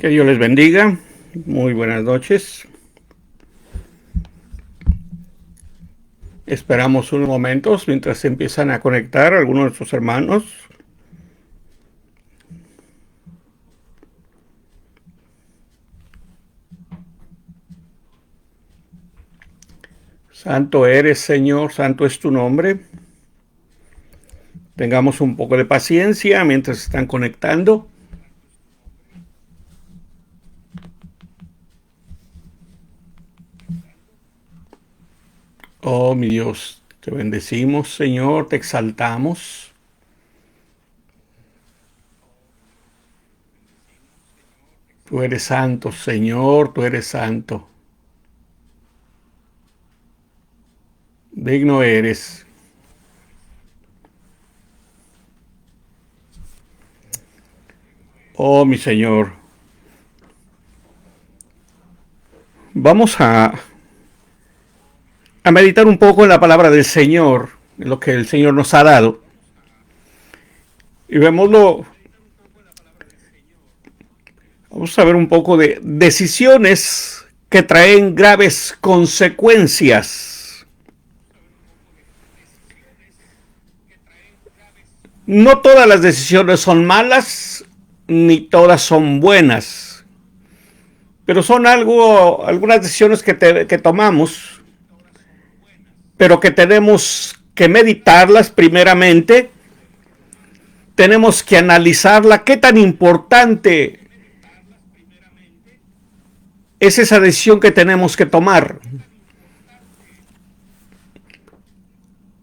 Que Dios les bendiga. Muy buenas noches. Esperamos unos momentos mientras se empiezan a conectar algunos de nuestros hermanos. Santo eres, Señor, santo es tu nombre. Tengamos un poco de paciencia mientras se están conectando. Oh, mi Dios, te bendecimos, Señor, te exaltamos. Tú eres santo, Señor, tú eres santo. Digno eres. Oh, mi Señor. Vamos a meditar un poco en la palabra del Señor, en lo que el Señor nos ha dado. Y vamos a ver un poco de decisiones que traen graves consecuencias. No todas las decisiones son malas, ni todas son buenas, pero son algunas decisiones que tomamos, pero que tenemos que meditarlas primeramente. Tenemos que analizarla, qué tan importante es esa decisión que tenemos que tomar.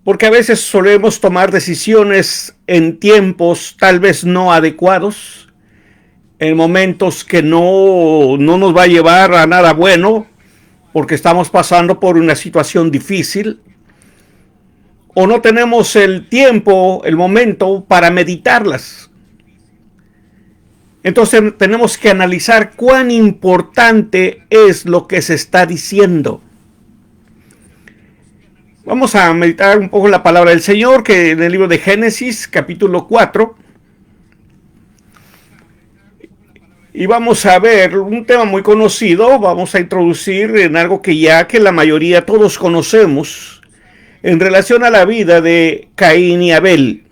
Porque a veces solemos tomar decisiones en tiempos tal vez no adecuados, en momentos que no nos va a llevar a nada bueno, porque estamos pasando por una situación difícil, o no tenemos el tiempo, el momento para meditarlas. Entonces tenemos que analizar cuán importante es lo que se está diciendo. Vamos a meditar un poco la palabra del Señor, que en el libro de Génesis, capítulo 4, y vamos a ver un tema muy conocido. Vamos a introducir en algo que la mayoría todos conocemos, en relación a la vida de Caín y Abel.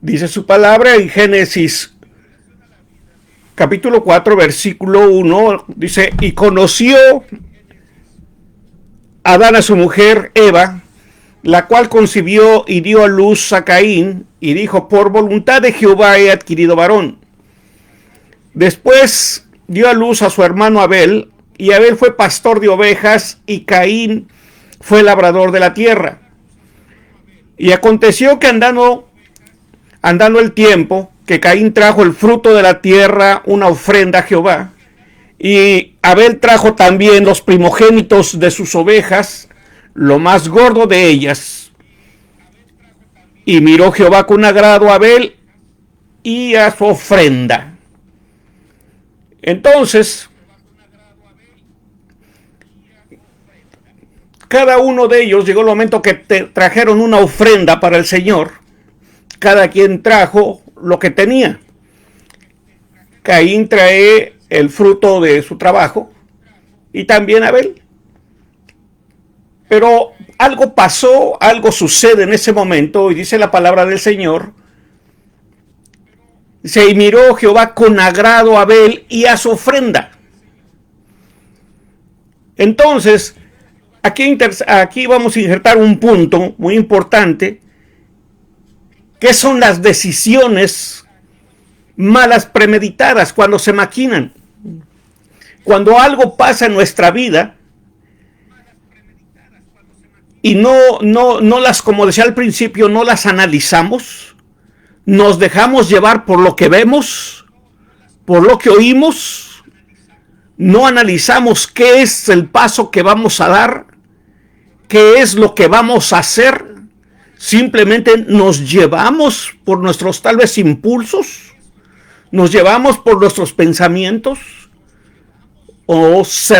Dice su palabra en Génesis capítulo 4, versículo 1, dice: y conoció Adán a su mujer Eva, la cual concibió y dio a luz a Caín, y dijo: por voluntad de Jehová he adquirido varón. Después dio a luz a su hermano Abel, y Abel fue pastor de ovejas, y Caín fue labrador de la tierra. Y aconteció que andando el tiempo, que Caín trajo el fruto de la tierra, una ofrenda a Jehová, y Abel trajo también los primogénitos de sus ovejas, lo más gordo de ellas. Y miró Jehová con agrado a Abel y a su ofrenda. Entonces, cada uno de ellos llegó el momento que trajeron una ofrenda para el Señor. Cada quien trajo lo que tenía. Caín trae el fruto de su trabajo, y también Abel. Pero algo pasó, algo sucede en ese momento, y dice la palabra del Señor. Dice: y miró Jehová con agrado a Abel y a su ofrenda. Entonces, aquí vamos a insertar un punto muy importante, que son las decisiones malas premeditadas, cuando se maquinan. Cuando algo pasa en nuestra vida y no las, como decía al principio, no las analizamos, nos dejamos llevar por lo que vemos, por lo que oímos, no analizamos qué es el paso que vamos a dar, qué es lo que vamos a hacer. Simplemente nos llevamos por nuestros tal vez impulsos, nos llevamos por nuestros pensamientos, o se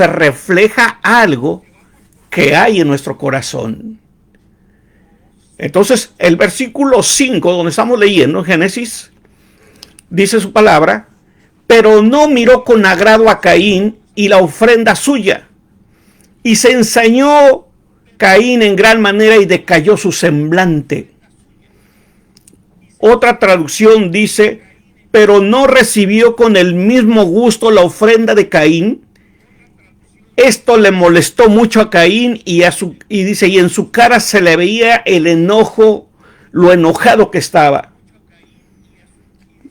refleja algo que hay en nuestro corazón. Entonces, el versículo 5, donde estamos leyendo, Génesis, dice su palabra: pero no miró con agrado a Caín y la ofrenda suya. Y se ensañó Caín en gran manera y decayó su semblante. Otra traducción dice, pero no recibió con el mismo gusto la ofrenda de Caín. Esto le molestó mucho a Caín y dice, y en su cara se le veía el enojo, lo enojado que estaba.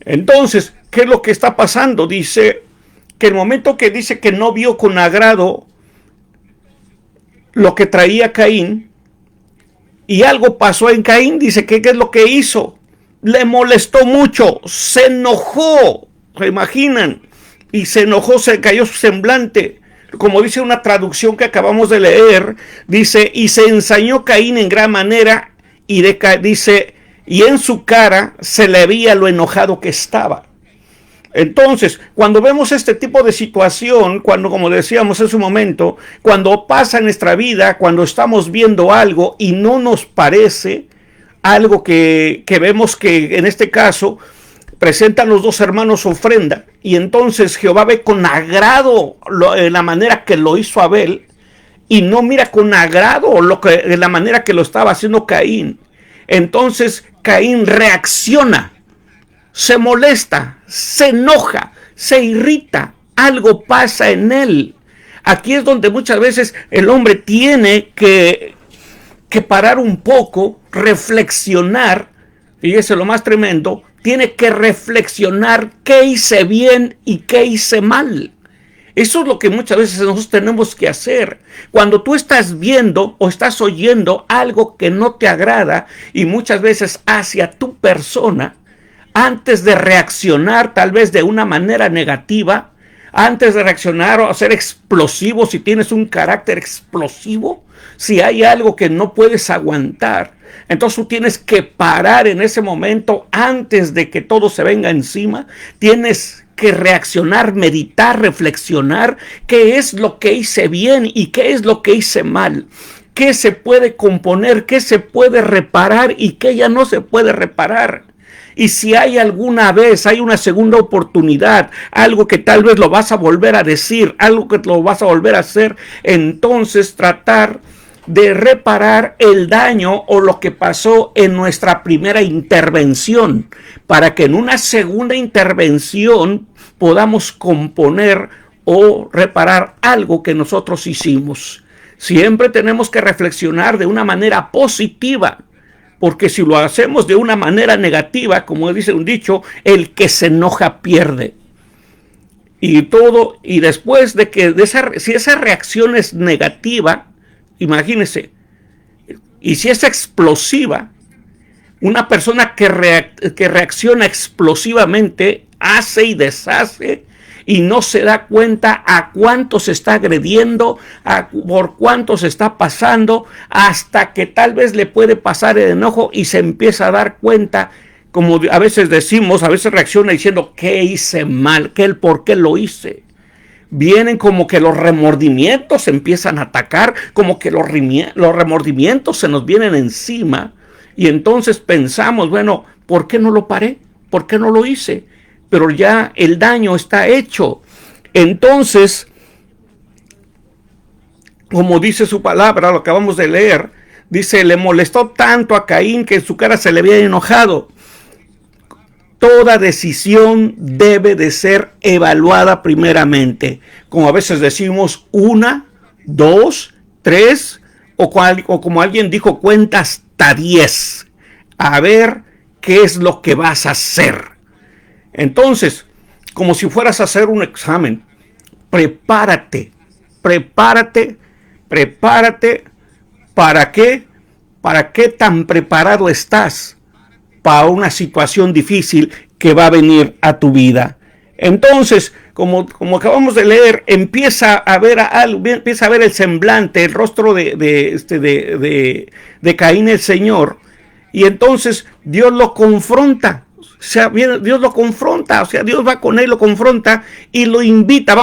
Entonces, ¿qué es lo que está pasando? Dice que el momento que dice que no vio con agrado lo que traía Caín, y algo pasó en Caín, dice que ¿qué es lo que hizo? Le molestó mucho, se enojó, ¿se imaginan? Y se enojó, se cayó su semblante. Como dice una traducción que acabamos de leer, dice, y se ensañó Caín en gran manera, y dice, y en su cara se le veía lo enojado que estaba. Entonces, cuando vemos este tipo de situación, cuando, como decíamos en su momento, cuando pasa en nuestra vida, cuando estamos viendo algo y no nos parece algo que vemos que en este caso presentan los dos hermanos ofrenda, y entonces Jehová ve con agrado la manera que lo hizo Abel, y no mira con agrado la manera que lo estaba haciendo Caín. Entonces Caín reacciona, se molesta, se enoja, se irrita, algo pasa en él. Aquí es donde muchas veces el hombre tiene que parar un poco, reflexionar, fíjese lo más tremendo, tiene que reflexionar qué hice bien y qué hice mal. Eso es lo que muchas veces nosotros tenemos que hacer. Cuando tú estás viendo o estás oyendo algo que no te agrada, y muchas veces hacia tu persona, antes de reaccionar tal vez de una manera negativa, antes de reaccionar o ser explosivo, si tienes un carácter explosivo, si hay algo que no puedes aguantar, entonces tú tienes que parar en ese momento antes de que todo se venga encima. Tienes que reaccionar, meditar, reflexionar qué es lo que hice bien y qué es lo que hice mal, qué se puede componer, qué se puede reparar y qué ya no se puede reparar. Y si hay alguna vez, hay una segunda oportunidad, algo que tal vez lo vas a volver a decir, algo que lo vas a volver a hacer, entonces tratar de reparar el daño o lo que pasó en nuestra primera intervención, para que en una segunda intervención podamos componer o reparar algo que nosotros hicimos. Siempre tenemos que reflexionar de una manera positiva, porque si lo hacemos de una manera negativa, como dice un dicho, el que se enoja pierde. Y todo, y después de que si esa reacción es negativa, imagínense, y si es explosiva, una persona que reacciona explosivamente hace y deshace y no se da cuenta a cuánto se está agrediendo, por cuánto se está pasando, hasta que tal vez le puede pasar el enojo y se empieza a dar cuenta, como a veces decimos, a veces reacciona diciendo, ¿qué hice mal? ¿Por qué lo hice? Vienen como que los remordimientos se empiezan a atacar, como que los remordimientos se nos vienen encima, y entonces pensamos, bueno, ¿por qué no lo paré? ¿Por qué no lo hice? Pero ya el daño está hecho. Entonces, como dice su palabra, lo acabamos de leer, dice, le molestó tanto a Caín que en su cara se le había enojado. Toda decisión debe de ser evaluada primeramente. Como a veces decimos, 1, 2, 3, o como alguien dijo, cuenta hasta 10. A ver qué es lo que vas a hacer. Entonces, como si fueras a hacer un examen, prepárate. ¿Para qué? ¿Para qué tan preparado estás para una situación difícil que va a venir a tu vida? Entonces, como acabamos de leer, empieza a ver el semblante, el rostro de Caín el Señor, y entonces Dios lo confronta. O sea, Dios lo confronta, o sea, Dios va con él, lo confronta y lo invita,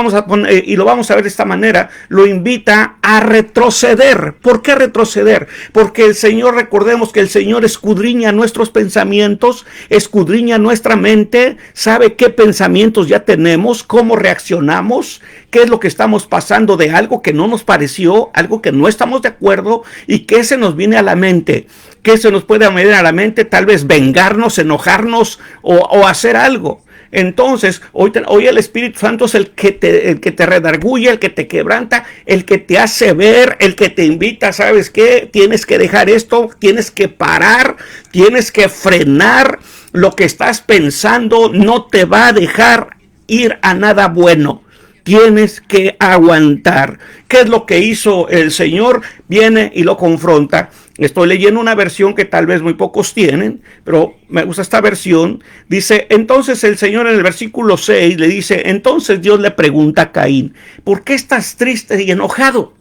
y lo vamos a ver de esta manera, lo invita a retroceder. ¿Por qué retroceder? Porque el Señor, recordemos que el Señor escudriña nuestros pensamientos, escudriña nuestra mente, sabe qué pensamientos ya tenemos, cómo reaccionamos, qué es lo que estamos pasando de algo que no nos pareció, algo que no estamos de acuerdo y qué se nos viene a la mente. ¿Qué se nos puede venir a la mente? Tal vez vengarnos, enojarnos o hacer algo. Entonces, hoy el Espíritu Santo es el que te redarguye, el que te quebranta, el que te hace ver, el que te invita. ¿Sabes qué? Tienes que dejar esto, tienes que parar, tienes que frenar. Lo que estás pensando no te va a dejar ir a nada bueno. Tienes que aguantar. ¿Qué es lo que hizo el Señor? Viene y lo confronta. Estoy leyendo una versión que tal vez muy pocos tienen, pero me gusta esta versión. Dice, entonces el Señor en el versículo 6 le dice, entonces Dios le pregunta a Caín, ¿por qué estás triste y enojado?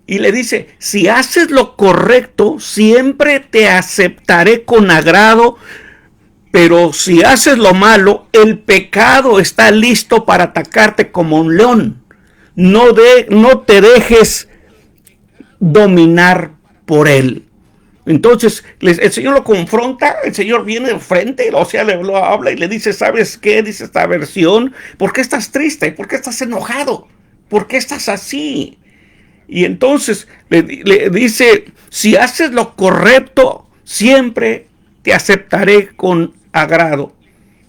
Y le dice, si haces lo correcto, siempre te aceptaré con agrado, pero si haces lo malo, el pecado está listo para atacarte como un león. No te dejes dominar por él. Entonces el Señor lo confronta, el Señor viene de frente, o sea, lo habla y le dice, ¿sabes qué? Dice esta versión, ¿por qué estás triste? ¿Por qué estás enojado? ¿Por qué estás así? Y entonces le dice, si haces lo correcto, siempre te aceptaré con agrado.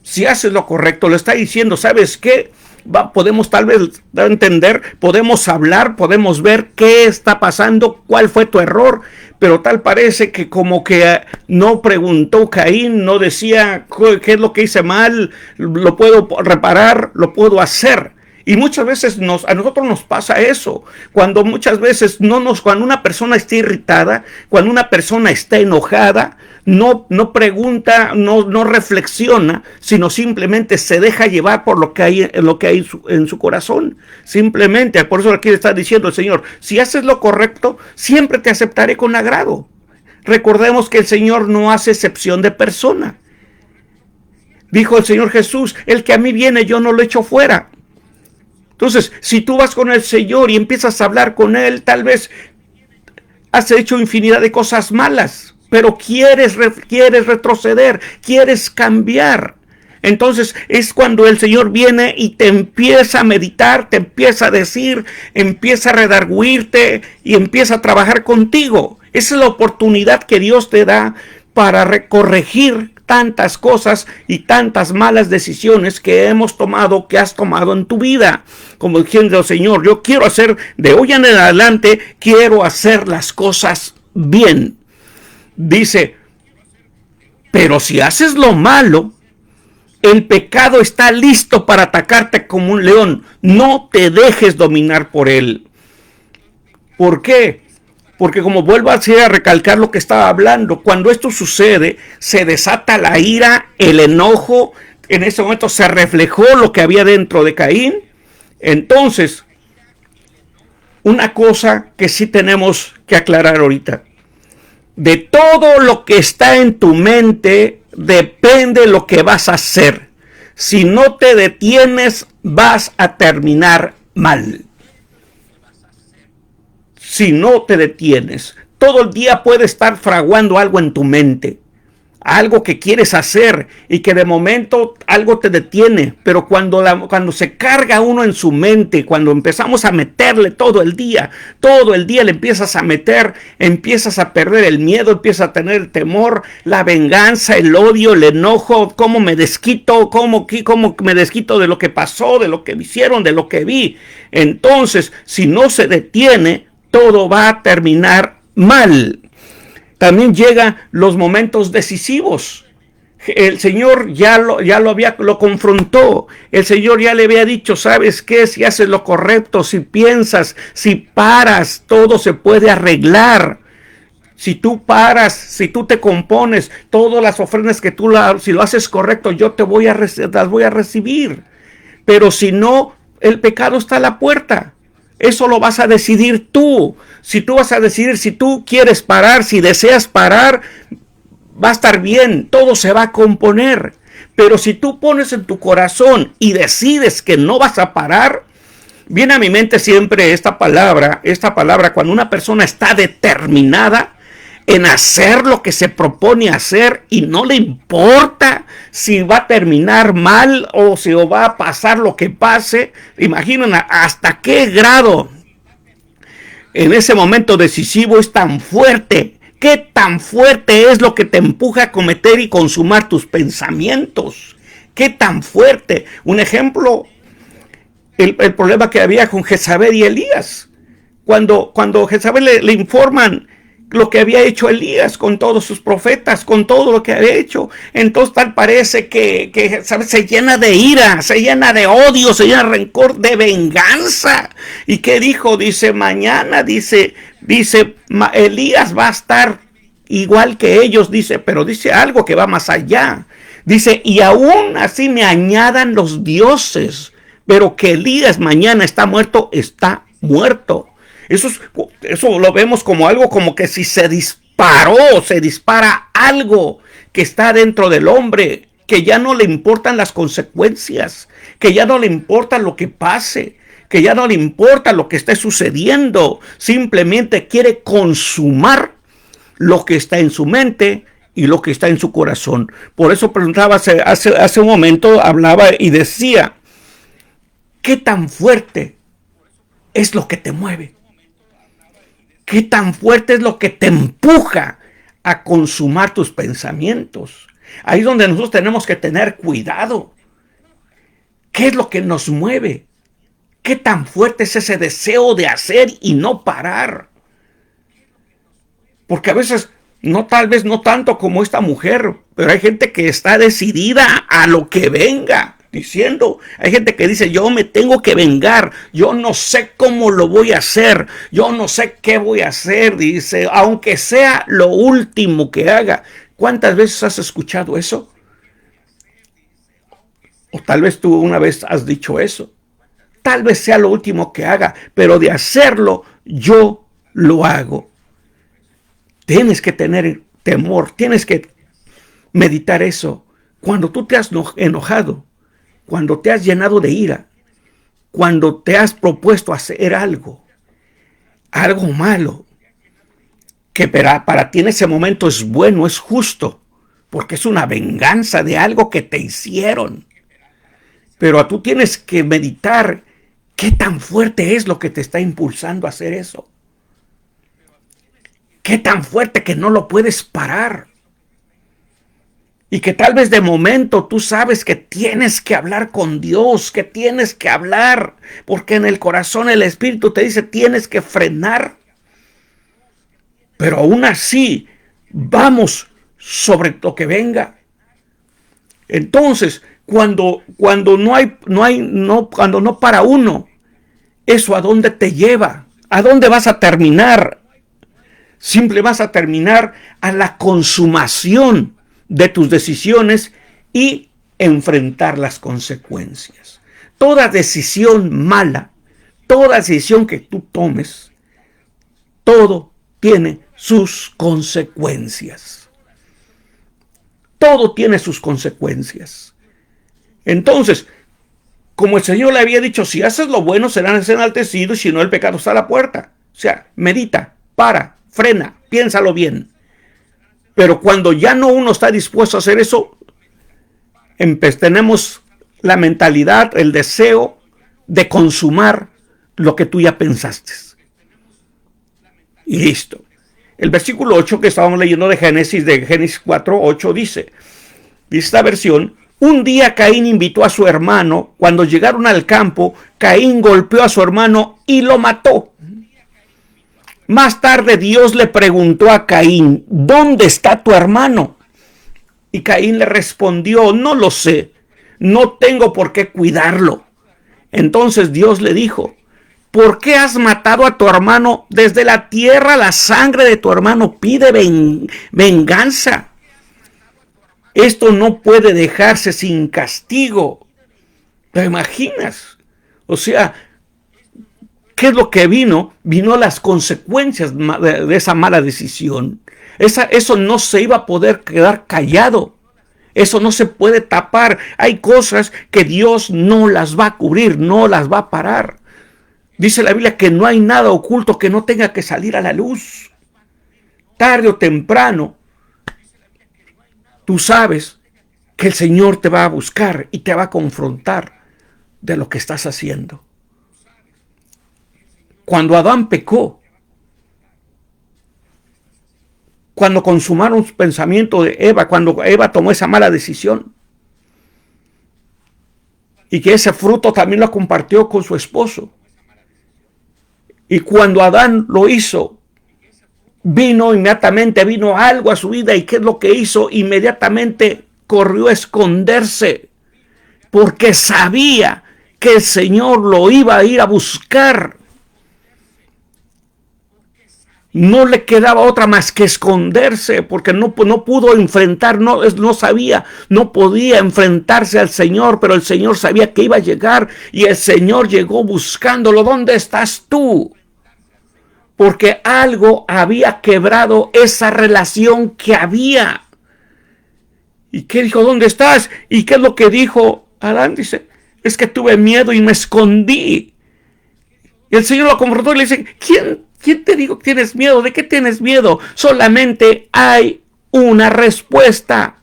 Si haces lo correcto, le está diciendo, ¿sabes qué? Podemos tal vez entender, podemos hablar, podemos ver qué está pasando, cuál fue tu error, pero tal parece que como que no preguntó Caín, no decía qué es lo que hice mal, lo puedo reparar, lo puedo hacer. Y muchas veces a nosotros nos pasa eso, cuando muchas veces cuando una persona está irritada, cuando una persona está enojada, no pregunta, no reflexiona, sino simplemente se deja llevar por lo que hay en su corazón. Simplemente, por eso aquí le está diciendo el Señor, si haces lo correcto, siempre te aceptaré con agrado. Recordemos que el Señor no hace excepción de persona. Dijo el Señor Jesús, el que a mí viene yo no lo echo fuera. Entonces, si tú vas con el Señor y empiezas a hablar con Él, tal vez has hecho infinidad de cosas malas, pero quieres retroceder, quieres cambiar. Entonces es cuando el Señor viene y te empieza a meditar, te empieza a decir, empieza a redarguirte y empieza a trabajar contigo. Esa es la oportunidad que Dios te da para corregir tantas cosas y tantas malas decisiones que has tomado en tu vida. Como diciendo, Señor, yo quiero hacer, de hoy en adelante, quiero hacer las cosas bien. Dice, pero si haces lo malo, el pecado está listo para atacarte como un león. No te dejes dominar por él. ¿Por qué? Porque como vuelvo a recalcar lo que estaba hablando, cuando esto sucede, se desata la ira, el enojo. En ese momento se reflejó lo que había dentro de Caín. Entonces, una cosa que sí tenemos que aclarar ahorita. De todo lo que está en tu mente, depende lo que vas a hacer. Si no te detienes, vas a terminar mal. Si no te detienes, todo el día puede estar fraguando algo en tu mente, algo que quieres hacer y que de momento algo te detiene, pero cuando se carga uno en su mente, cuando empezamos a meterle todo el día le empiezas a meter, empiezas a perder el miedo, empiezas a tener el temor, la venganza, el odio, el enojo, cómo me desquito, cómo me desquito de lo que pasó, de lo que me hicieron, de lo que vi. Entonces, si no se detiene, todo va a terminar mal. También llegan los momentos decisivos. El Señor ya lo confrontó. El Señor ya le había dicho, ¿sabes qué? Si haces lo correcto, si piensas, si paras, todo se puede arreglar. Si tú paras, si tú te compones, todas las ofrendas que si lo haces correcto, yo las voy a recibir. Pero si no, el pecado está a la puerta. Eso lo vas a decidir tú. Si tú vas a decidir, si tú quieres parar, si deseas parar, va a estar bien, todo se va a componer. Pero si tú pones en tu corazón y decides que no vas a parar, viene a mi mente siempre esta palabra, cuando una persona está determinada en hacer lo que se propone hacer y no le importa si va a terminar mal o si va a pasar lo que pase. Imaginen hasta qué grado en ese momento decisivo es tan fuerte. ¿Qué tan fuerte es lo que te empuja a cometer y consumar tus pensamientos? ¿Qué tan fuerte? Un ejemplo, el problema que había con Jezabel y Elías. Cuando Jezabel le informan lo que había hecho Elías con todos sus profetas, con todo lo que había hecho, entonces tal parece que Jezabel se llena de ira, se llena de odio, se llena de rencor, de venganza. ¿Y qué dijo? Dice, mañana, dice, Elías va a estar igual que ellos, dice, pero dice algo que va más allá. Dice, y aún así me añadan los dioses, pero que Elías mañana está muerto, está muerto. Eso lo vemos como algo como que si se dispara algo que está dentro del hombre, que ya no le importan las consecuencias, que ya no le importa lo que pase, que ya no le importa lo que esté sucediendo, simplemente quiere consumar lo que está en su mente y lo que está en su corazón. Por eso preguntaba hace un momento, hablaba y decía, ¿qué tan fuerte es lo que te mueve? ¿Qué tan fuerte es lo que te empuja a consumar tus pensamientos? Ahí es donde nosotros tenemos que tener cuidado. ¿Qué es lo que nos mueve? ¿Qué tan fuerte es ese deseo de hacer y no parar? Porque a veces, tal vez no tanto como esta mujer, pero hay gente que está decidida a lo que venga. Diciendo, hay gente que dice, yo me tengo que vengar, yo no sé cómo lo voy a hacer, yo no sé qué voy a hacer, dice, aunque sea lo último que haga. ¿Cuántas veces has escuchado eso? O tal vez tú una vez has dicho eso. Tal vez sea lo último que haga, pero de hacerlo, yo lo hago. Tienes que tener temor, tienes que meditar eso. Cuando tú te has enojado, cuando te has llenado de ira, cuando te has propuesto hacer algo malo, que para ti en ese momento es bueno, es justo, porque es una venganza de algo que te hicieron. Pero tú tienes que meditar qué tan fuerte es lo que te está impulsando a hacer eso. Qué tan fuerte que no lo puedes parar. Y que tal vez de momento tú sabes que tienes que hablar con Dios, que tienes que hablar, porque en el corazón el Espíritu te dice tienes que frenar. Pero aún así, vamos sobre lo que venga. Entonces, cuando no para uno, ¿eso a dónde te lleva? ¿A dónde vas a terminar? Simple vas a terminar a la consumación de tus decisiones y enfrentar las consecuencias. Toda decisión mala, toda decisión que tú tomes, todo tiene sus consecuencias. Todo tiene sus consecuencias. Entonces, como el Señor le había dicho, si haces lo bueno serás enaltecido y si no el pecado está a la puerta. O sea, medita, para, frena, piénsalo bien. Pero cuando ya no uno está dispuesto a hacer eso, tenemos la mentalidad, el deseo de consumar lo que tú ya pensaste. Y listo. El versículo 8 que estábamos leyendo de Génesis 4:8 dice esta versión, un día Caín invitó a su hermano, cuando llegaron al campo, Caín golpeó a su hermano y lo mató. Más tarde Dios le preguntó a Caín, ¿dónde está tu hermano? Y Caín le respondió, no lo sé, no tengo por qué cuidarlo. Entonces Dios le dijo, ¿por qué has matado a tu hermano? Desde la tierra la sangre de tu hermano pide venganza. Esto no puede dejarse sin castigo. ¿Te imaginas? O sea, ¿qué es lo que vino? Vino las consecuencias de esa mala decisión. Eso no se iba a poder quedar callado. Eso no se puede tapar. Hay cosas que Dios no las va a cubrir, no las va a parar. Dice la Biblia que no hay nada oculto que no tenga que salir a la luz. Tarde o temprano, tú sabes que el Señor te va a buscar y te va a confrontar de lo que estás haciendo. Cuando Adán pecó, cuando consumaron su pensamiento de Eva, cuando Eva tomó esa mala decisión, y que ese fruto también lo compartió con su esposo, y cuando Adán lo hizo, vino algo a su vida. ¿Y qué es lo que hizo? Inmediatamente corrió a esconderse, porque sabía que el Señor lo iba a ir a buscar. No le quedaba otra más que esconderse, porque no pudo enfrentar, no sabía, no podía enfrentarse al Señor, pero el Señor sabía que iba a llegar, y el Señor llegó buscándolo. ¿Dónde estás tú? Porque algo había quebrado esa relación que había. ¿Y qué dijo? ¿Dónde estás? ¿Y qué es lo que dijo Adán? Dice, es que tuve miedo y me escondí. Y el Señor lo confrontó y le dice, ¿Quién te dijo que tienes miedo? ¿De qué tienes miedo? Solamente hay una respuesta.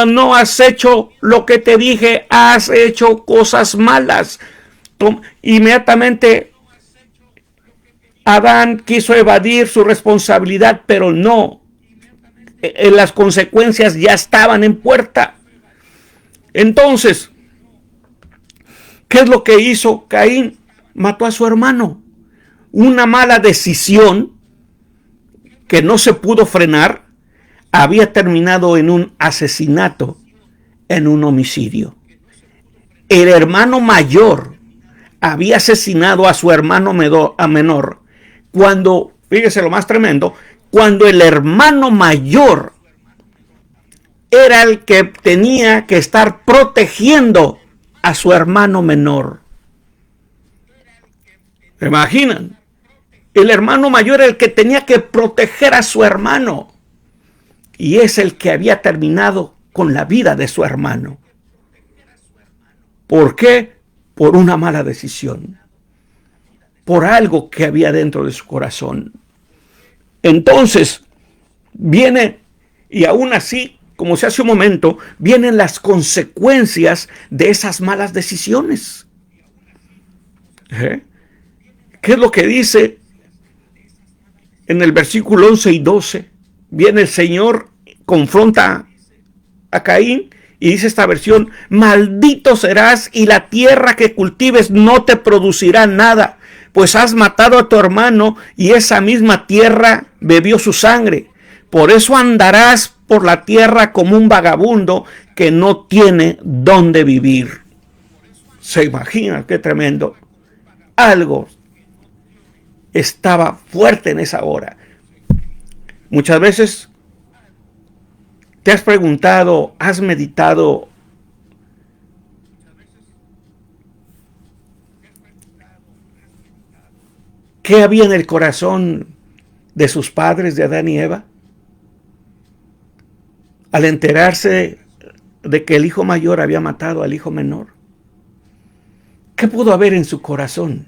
No has hecho lo que te dije, has hecho cosas malas. Inmediatamente Adán quiso evadir su responsabilidad, pero no. Las consecuencias ya estaban en puerta. Entonces, ¿qué es lo que hizo Caín? Mató a su hermano. Una mala decisión que no se pudo frenar había terminado en un asesinato, en un homicidio. El hermano mayor había asesinado a su hermano menor. Cuando, fíjese lo más tremendo, cuando el hermano mayor era el que tenía que estar protegiendo a su hermano menor. ¿Se imaginan? El hermano mayor era el que tenía que proteger a su hermano, y es el que había terminado con la vida de su hermano. ¿Por qué? Por una mala decisión, por algo que había dentro de su corazón. Entonces viene, y aún así, como se hace un momento, vienen las consecuencias de esas malas decisiones. ¿Qué es lo que dice en el versículo 11 y 12? Viene el Señor, confronta a Caín y dice esta versión: maldito serás y la tierra que cultives no te producirá nada, pues has matado a tu hermano y esa misma tierra bebió su sangre. Por eso andarás por la tierra como un vagabundo que no tiene dónde vivir. ¿Se imagina qué tremendo? Algo estaba fuerte en esa hora. Muchas veces te has preguntado, has meditado, ¿qué había en el corazón de sus padres, de Adán y Eva? Al enterarse de que el hijo mayor había matado al hijo menor. ¿Qué pudo haber en su corazón?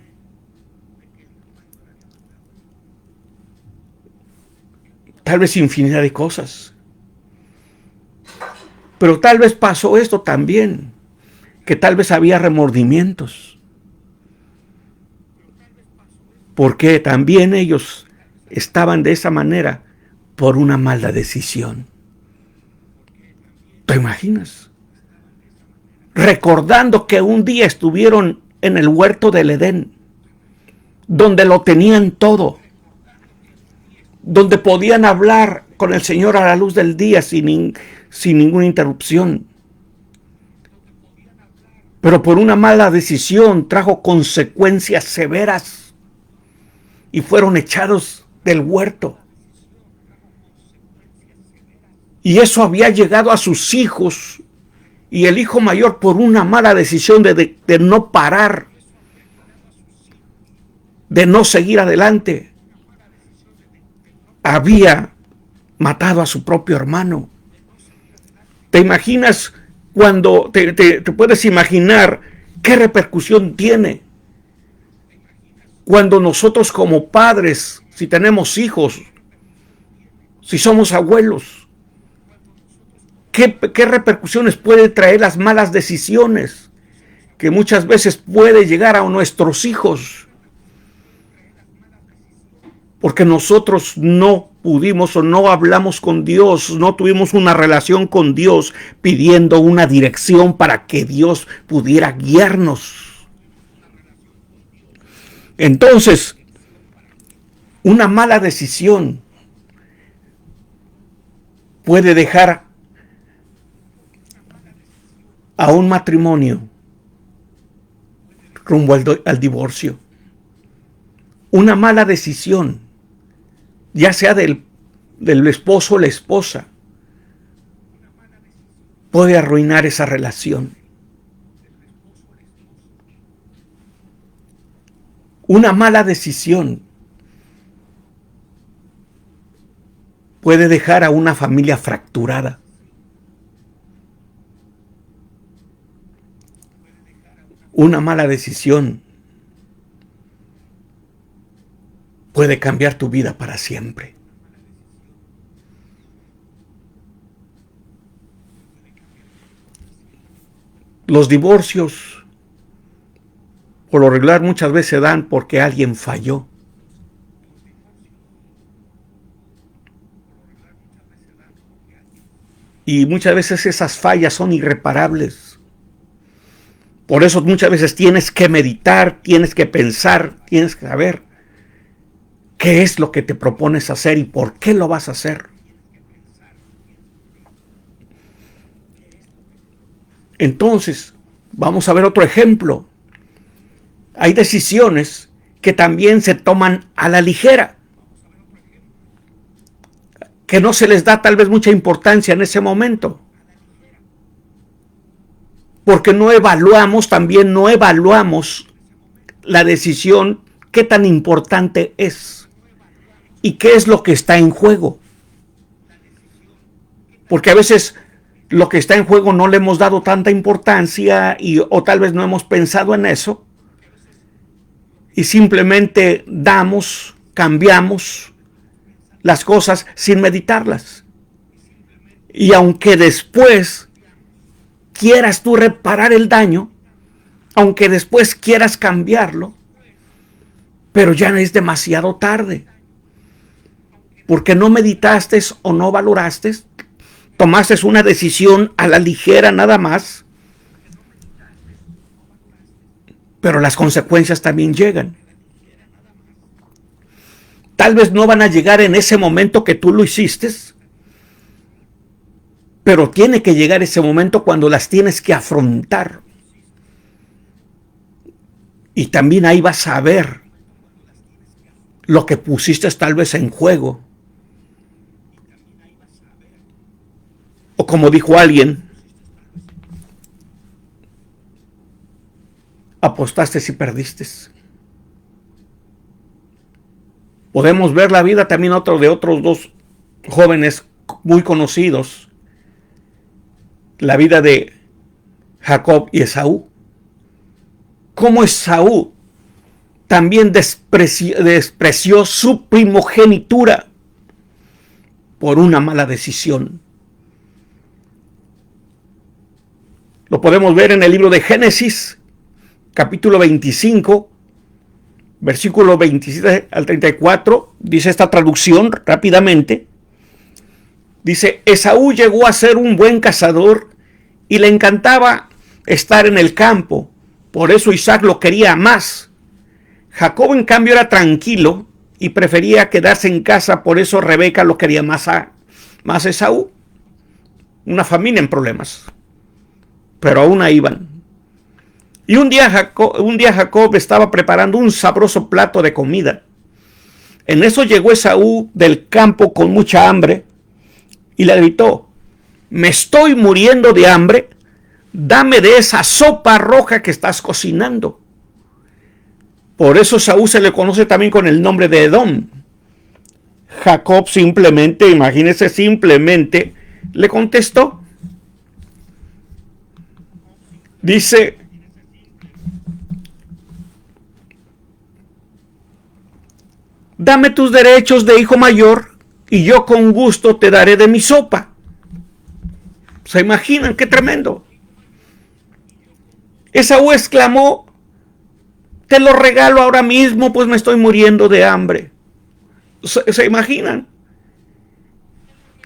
Tal vez infinidad de cosas. Pero tal vez pasó esto también, que tal vez había remordimientos. Porque también ellos estaban de esa manera por una mala decisión. ¿Te imaginas? Recordando que un día estuvieron en el huerto del Edén, donde lo tenían todo, donde podían hablar con el Señor a la luz del día sin ninguna interrupción. Pero por una mala decisión trajo consecuencias severas y fueron echados del huerto. Y eso había llegado a sus hijos, y el hijo mayor, por una mala decisión de no parar, de no seguir adelante, había matado a su propio hermano. ¿Te imaginas cuando te puedes imaginar qué repercusión tiene cuando nosotros como padres, si tenemos hijos, si somos abuelos, qué repercusiones puede traer las malas decisiones que muchas veces puede llegar a nuestros hijos? Porque nosotros no pudimos o no hablamos con Dios, no tuvimos una relación con Dios pidiendo una dirección para que Dios pudiera guiarnos. Entonces, una mala decisión puede dejar a un matrimonio rumbo al divorcio. Una mala decisión, ya sea del esposo o la esposa, puede arruinar esa relación. Una mala decisión puede dejar a una familia fracturada. Una mala decisión puede cambiar tu vida para siempre. Los divorcios, por lo regular, muchas veces se dan porque alguien falló. Y muchas veces esas fallas son irreparables. Por eso muchas veces tienes que meditar, tienes que pensar, tienes que saber qué es lo que te propones hacer y por qué lo vas a hacer. Entonces, vamos a ver otro ejemplo. Hay decisiones que también se toman a la ligera, que no se les da tal vez mucha importancia en ese momento, porque no evaluamos la decisión, qué tan importante es y qué es lo que está en juego. Porque a veces lo que está en juego no le hemos dado tanta importancia o tal vez no hemos pensado en eso y simplemente cambiamos las cosas sin meditarlas. Y aunque después quieras tú reparar el daño, aunque después quieras cambiarlo, pero ya es demasiado tarde, porque no meditaste o no valoraste, tomaste una decisión a la ligera nada más, pero las consecuencias también llegan. Tal vez no van a llegar en ese momento que tú lo hiciste, pero tiene que llegar ese momento cuando las tienes que afrontar. Y también ahí vas a ver lo que pusiste tal vez en juego. O como dijo alguien, apostaste y perdiste. Podemos ver la vida también de otros dos jóvenes muy conocidos. La vida de Jacob y Esaú. Cómo Esaú también despreció su primogenitura por una mala decisión. Lo podemos ver en el libro de Génesis, capítulo 25, versículo 27 al 34, dice esta traducción rápidamente. Dice, Esaú llegó a ser un buen cazador y le encantaba estar en el campo. Por eso Isaac lo quería más. Jacob, en cambio, era tranquilo y prefería quedarse en casa. Por eso Rebeca lo quería más a Esaú. Una familia en problemas. Pero aún ahí iban. Y un día Jacob estaba preparando un sabroso plato de comida. En eso llegó Esaú del campo con mucha hambre y le gritó, me estoy muriendo de hambre, dame de esa sopa roja que estás cocinando. Por eso Esaú se le conoce también con el nombre de Edom. Jacob simplemente, imagínense, simplemente le contestó. Dice, dame tus derechos de hijo mayor y yo con gusto te daré de mi sopa. ¿Se imaginan qué tremendo? Esaú exclamó, te lo regalo ahora mismo, pues me estoy muriendo de hambre. ¿Se imaginan?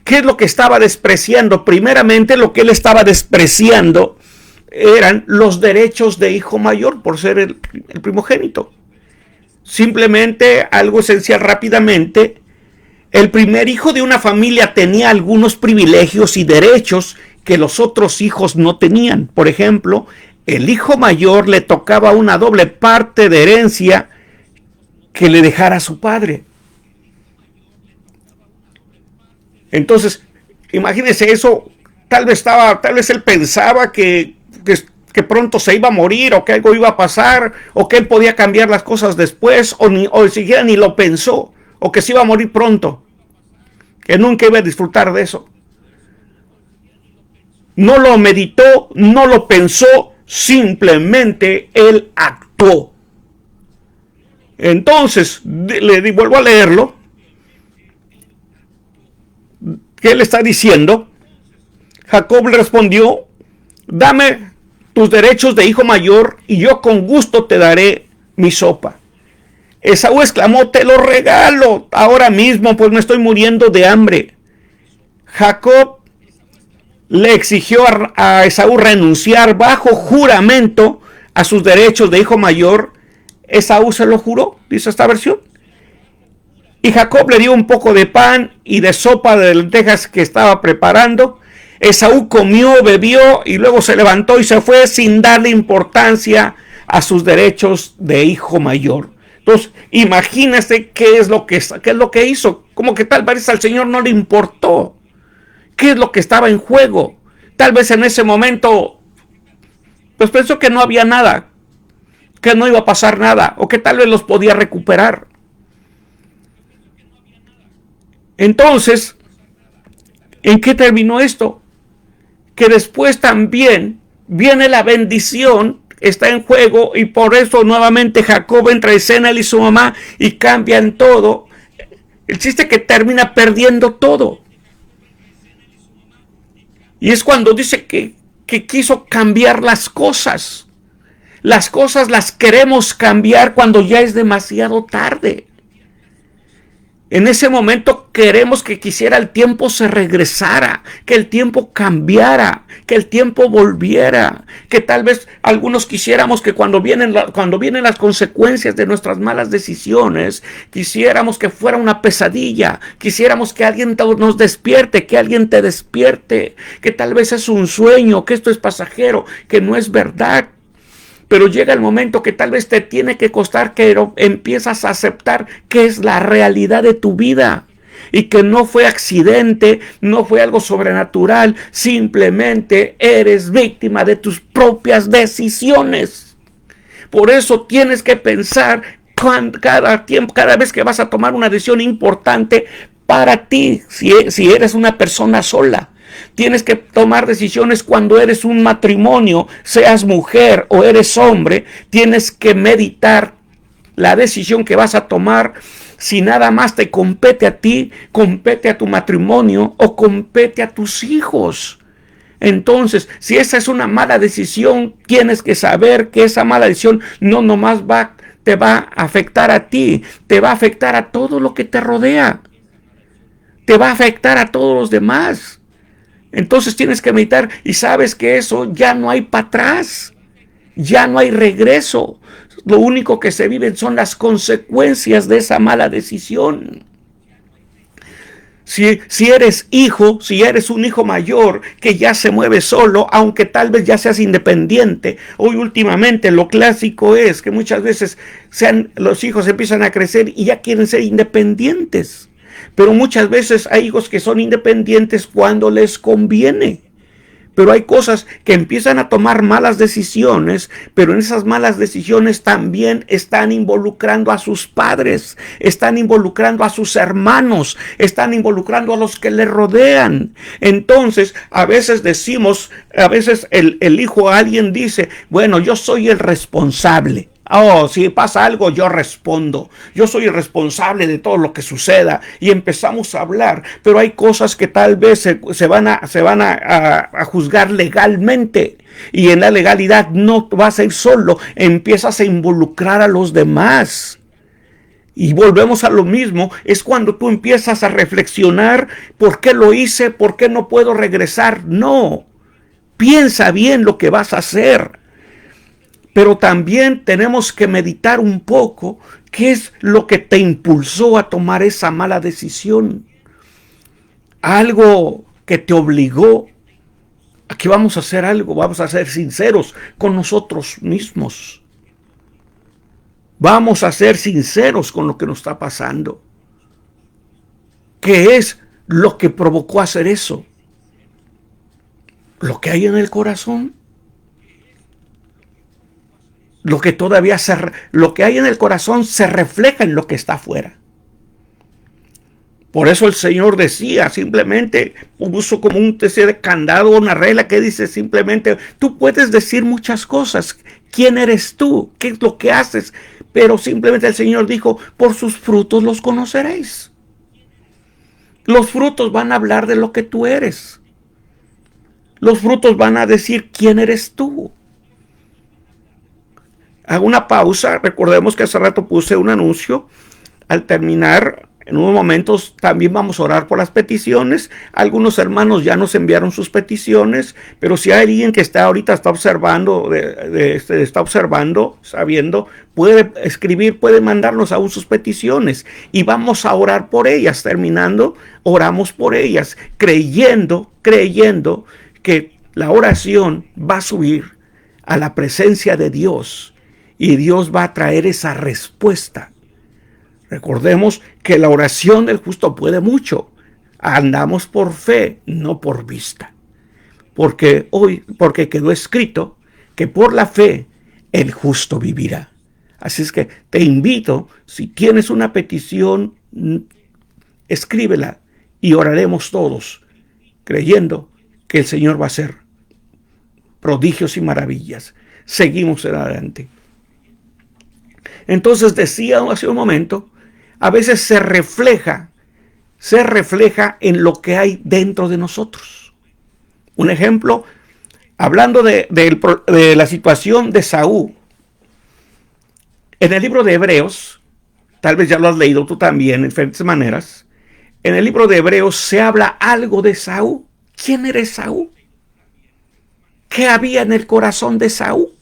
¿Qué es lo que estaba despreciando? Primeramente, lo que él estaba despreciando eran los derechos de hijo mayor por ser el primogénito. Simplemente algo esencial rápidamente. El primer hijo de una familia tenía algunos privilegios y derechos que los otros hijos no tenían. Por ejemplo, el hijo mayor le tocaba una doble parte de herencia que le dejara a su padre. Entonces, imagínense eso, tal vez él pensaba que pronto se iba a morir, o que algo iba a pasar, o que él podía cambiar las cosas después, o siquiera ni lo pensó, o que se iba a morir pronto, que nunca iba a disfrutar de eso. No lo meditó, no lo pensó, simplemente él actuó. Entonces, vuelvo a leerlo. ¿Qué le está diciendo? Jacob le respondió, dame tus derechos de hijo mayor y yo con gusto te daré mi sopa. Esaú exclamó, te lo regalo ahora mismo, pues me estoy muriendo de hambre. Jacob le exigió a Esaú renunciar bajo juramento a sus derechos de hijo mayor. Esaú se lo juró, dice esta versión. Y Jacob le dio un poco de pan y de sopa de lentejas que estaba preparando. Esaú comió, bebió y luego se levantó y se fue sin darle importancia a sus derechos de hijo mayor. Entonces, imagínese qué es lo que hizo. Como que tal vez al Señor no le importó. ¿Qué es lo que estaba en juego? Tal vez en ese momento, pues pensó que no había nada, que no iba a pasar nada, o que tal vez los podía recuperar. Entonces, ¿en qué terminó esto? Que después también viene la bendición, está en juego, y por eso nuevamente Jacob entra en escena, él y su mamá, y cambian todo. El chiste es que termina perdiendo todo. Y es cuando dice que quiso cambiar las cosas. Las cosas las queremos cambiar cuando ya es demasiado tarde. En ese momento queremos que quisiera el tiempo se regresara, que el tiempo cambiara, que el tiempo volviera, que tal vez algunos quisiéramos que cuando vienen las consecuencias de nuestras malas decisiones, quisiéramos que fuera una pesadilla, quisiéramos que alguien nos despierte, que alguien te despierte, que tal vez es un sueño, que esto es pasajero, que no es verdad. Pero llega el momento que tal vez te tiene que costar que empiezas a aceptar que es la realidad de tu vida y que no fue accidente, no fue algo sobrenatural, simplemente eres víctima de tus propias decisiones. Por eso tienes que pensar cada vez que vas a tomar una decisión importante para ti, si eres una persona sola. Tienes que tomar decisiones cuando eres un matrimonio, seas mujer o eres hombre. Tienes que meditar la decisión que vas a tomar. Si nada más te compete a ti, compete a tu matrimonio o compete a tus hijos. Entonces, si esa es una mala decisión, tienes que saber que esa mala decisión no nomás te va a afectar a ti, te va a afectar a todo lo que te rodea. Te va a afectar a todos los demás. Entonces tienes que meditar y sabes que eso ya no hay para atrás, ya no hay regreso. Lo único que se viven son las consecuencias de esa mala decisión. Si eres hijo, si eres un hijo mayor que ya se mueve solo, aunque tal vez ya seas independiente, hoy últimamente lo clásico es que muchas veces los hijos empiezan a crecer y ya quieren ser independientes. Pero muchas veces hay hijos que son independientes cuando les conviene. Pero hay cosas que empiezan a tomar malas decisiones, pero en esas malas decisiones también están involucrando a sus padres, están involucrando a sus hermanos, están involucrando a los que le rodean. Entonces, a veces decimos, a veces el hijo a alguien dice, bueno, yo soy el responsable. Oh, si pasa algo, yo respondo. Yo soy el responsable de todo lo que suceda. Y empezamos a hablar, pero hay cosas que tal vez se van a juzgar legalmente. Y en la legalidad no vas a ir solo, empiezas a involucrar a los demás. Y volvemos a lo mismo, es cuando tú empiezas a reflexionar, ¿por qué lo hice? ¿Por qué no puedo regresar? No, piensa bien lo que vas a hacer. Pero también tenemos que meditar un poco qué es lo que te impulsó a tomar esa mala decisión. Algo que te obligó a que vamos a hacer algo, vamos a ser sinceros con nosotros mismos. Vamos a ser sinceros con lo que nos está pasando. ¿Qué es lo que provocó hacer eso? ¿Lo que hay en el corazón? Lo que hay en el corazón se refleja en lo que está afuera. Por eso el Señor decía, simplemente puso como un de candado, una regla que dice simplemente, tú puedes decir muchas cosas. ¿Quién eres tú? ¿Qué es lo que haces? Pero simplemente el Señor dijo, por sus frutos los conoceréis. Los frutos van a hablar de lo que tú eres. Los frutos van a decir quién eres tú. Hago una pausa. Recordemos que hace rato puse un anuncio. Al terminar, en unos momentos también vamos a orar por las peticiones. Algunos hermanos ya nos enviaron sus peticiones, pero si hay alguien que está observando, sabiendo, puede escribir, puede mandarnos aún sus peticiones y vamos a orar por ellas. Terminando, oramos por ellas, creyendo que la oración va a subir a la presencia de Dios. Y Dios va a traer esa respuesta. Recordemos que la oración del justo puede mucho. Andamos por fe, no por vista. Porque quedó escrito que por la fe el justo vivirá. Así es que te invito, si tienes una petición, escríbela y oraremos todos, creyendo que el Señor va a hacer prodigios y maravillas. Seguimos adelante. Entonces decía hace un momento, a veces se refleja en lo que hay dentro de nosotros. Un ejemplo, hablando de la situación de Saúl. En el libro de Hebreos, tal vez ya lo has leído tú también en diferentes maneras, en el libro de Hebreos se habla algo de Saúl. ¿Quién era Saúl? ¿Qué había en el corazón de Saúl?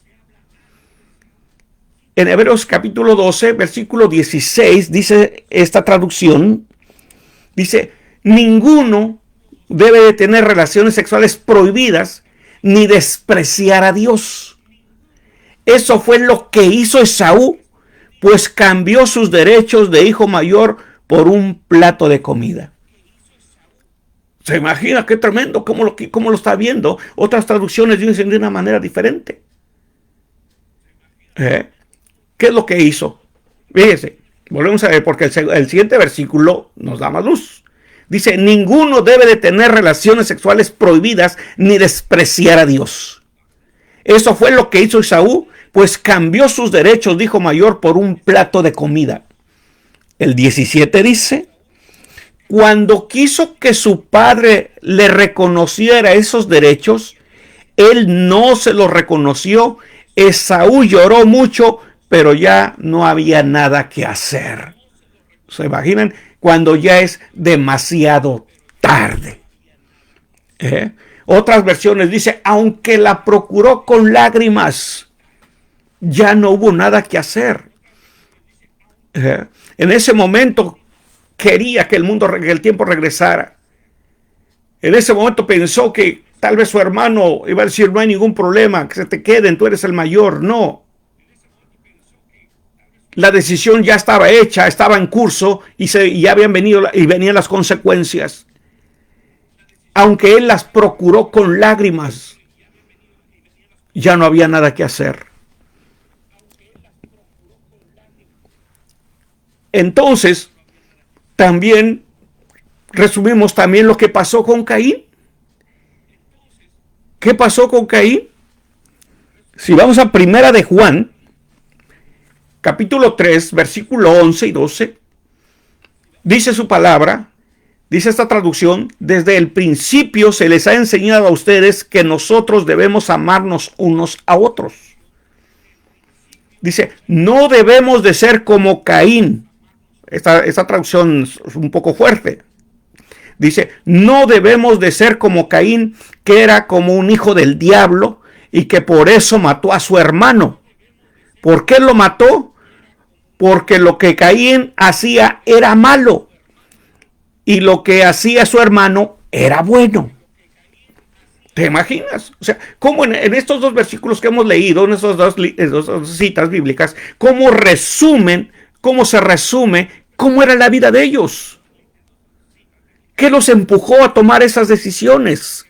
En Hebreos capítulo 12, versículo 16, dice esta traducción, dice, ninguno debe de tener relaciones sexuales prohibidas ni despreciar a Dios. Eso fue lo que hizo Esaú, pues cambió sus derechos de hijo mayor por un plato de comida. ¿Se imagina qué tremendo? ¿Cómo lo está viendo? Otras traducciones dicen de una manera diferente. ¿Qué es lo que hizo? Fíjese, volvemos a ver, porque el siguiente versículo nos da más luz. Dice, ninguno debe de tener relaciones sexuales prohibidas ni despreciar a Dios. Eso fue lo que hizo Esaú, pues cambió sus derechos de hijo mayor por un plato de comida. El 17 dice, cuando quiso que su padre le reconociera esos derechos, él no se los reconoció. Esaú lloró mucho, pero ya no había nada que hacer. ¿Se imaginan? Cuando ya es demasiado tarde. Otras versiones dice, aunque la procuró con lágrimas, ya no hubo nada que hacer. En ese momento quería que el tiempo regresara. En ese momento pensó que tal vez su hermano iba a decir, no hay ningún problema, que se te queden, tú eres el mayor. No. La decisión ya estaba hecha, estaba en curso y ya habían venido y venían las consecuencias. aunque él las procuró con lágrimas, ya no había nada que hacer. Entonces, también resumimos también lo que pasó con Caín. ¿Qué pasó con Caín? Si vamos a Primera de Juan, capítulo 3, versículo 11 y 12, dice su palabra, dice esta traducción: desde el principio se les ha enseñado a ustedes que nosotros debemos amarnos unos a otros. Dice, no debemos de ser como Caín. Esta traducción es un poco fuerte. Dice, no debemos de ser como Caín, que era como un hijo del diablo y que por eso mató a su hermano. ¿Por qué lo mató? Porque lo que Caín hacía era malo y lo que hacía su hermano era bueno. ¿Te imaginas? O sea, cómo en estos dos versículos que hemos leído, en esas dos citas bíblicas, cómo se resume cómo era la vida de ellos. ¿Qué los empujó a tomar esas decisiones?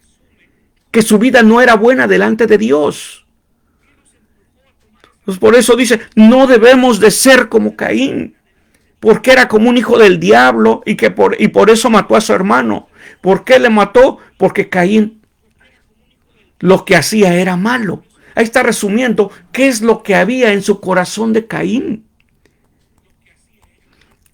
Que su vida no era buena delante de Dios. Pues por eso dice, no debemos de ser como Caín, porque era como un hijo del diablo y por eso mató a su hermano. ¿Por qué le mató? Porque Caín lo que hacía era malo. Ahí está resumiendo qué es lo que había en su corazón de Caín.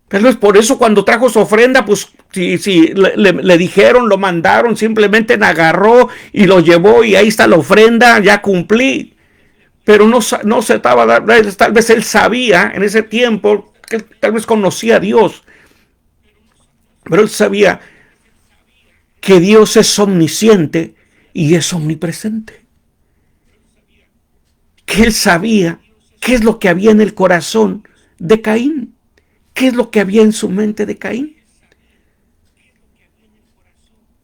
Tal vez por eso cuando trajo su ofrenda, pues si le dijeron, lo mandaron, simplemente agarró y lo llevó y ahí está la ofrenda, ya cumplí. Pero no se estaba, tal vez él sabía en ese tiempo, que tal vez conocía a Dios, pero él sabía que Dios es omnisciente y es omnipresente. Que él sabía qué es lo que había en el corazón de Caín. ¿Qué es lo que había en su mente de Caín?